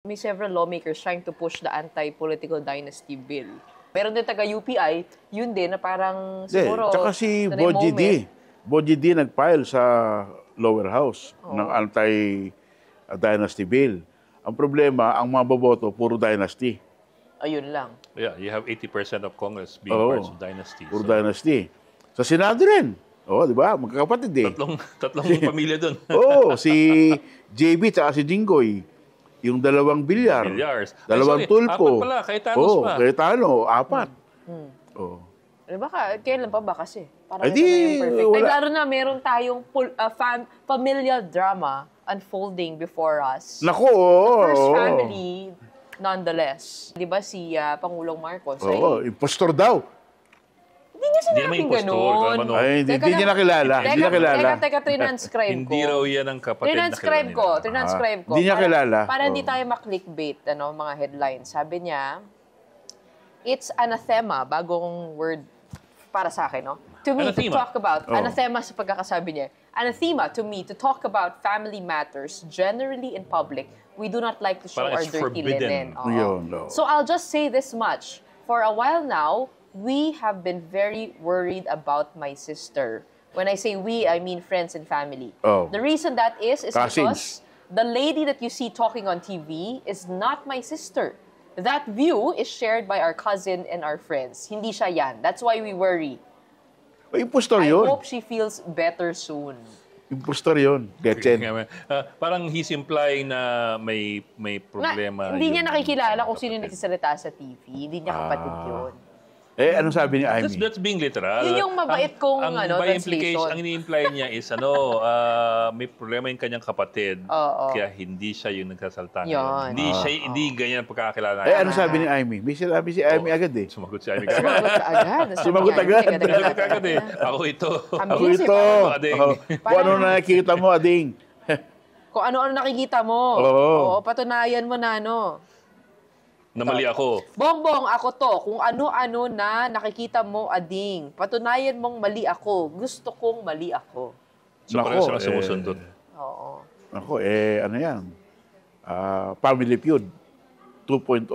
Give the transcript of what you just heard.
May several lawmakers trying to push the anti-political dynasty bill. Meron din taga-UPI, yun din na parang siguro... Tsaka si Boji D nag-file sa lower house ng anti-dynasty bill. Ang problema, ang maboboto, puro dynasty. Ayun lang. Yeah, you have 80% of Congress being parts of dynasty. Puro dynasty. Sa Senado rin. Di ba? Magkakapatid eh. Tatlong pamilya doon. Si JB tsaka si Jinggoy. Yung dalawang Bilyars. Dalawang tulpo. Apat pala, Cayetanos pa. Cayetano, apat. Kailan pa ba kasi? Parang ito na yung perfect. Lalo na meron tayong familial drama unfolding before us. Naku, The first family, nonetheless. Di ba si Pangulong Marcos? Impostor daw. Hindi niya sinabing gano'n. Hindi niya nakilala. Teka, trinanscribe ko. Hindi raw yan ang kapatid na kilala nila. Trinanscribe ko. Hindi niya kilala. Para hindi tayo ma-clickbait, mga headlines. Sabi niya, it's anathema, bagong word para sa akin, no? To me, to talk about, anathema sa pagkakasabi niya, anathema to me, to talk about family matters generally in public, we do not like to show our dirty linen. So I'll just say this much. For a while now, we have been very worried about my sister. When I say we, I mean friends and family. The reason that is because the lady that you see talking on TV is not my sister. That view is shared by our cousin and our friends. Hindi siya yan. That's why we worry. Impostor yun. I hope she feels better soon. Impostor yun. Getchen. Parang he's implying na may problema. Hindi niya nakikilala kung sino nagsisalita sa TV. Hindi niya kapatid yun. Anong sabi ni Amy? That's being literal. Yun yung mabait kong translation. Ang ini-imply niya is, may problema yung kanyang kapatid, kaya hindi siya yung nagsasalta ngayon. Hindi ganyan ang pagkakakilala. Anong sabi ni Amy? May sinabi si Amy agad eh. Sumagot si Amy agad. Sumagot agad. eh. Ako ito. Ako ito. Kung ano nakikita mo, Ading. Kung ano-ano nakikita mo. Patunayan mo na, na mali ako. Bongbong, ako to. Kung ano-ano na nakikita mo, Ading. Patunayan mong mali ako. Gusto kong mali ako. So, parang siya sumusundot. Oo. Ano yan? Family Feud 2.0.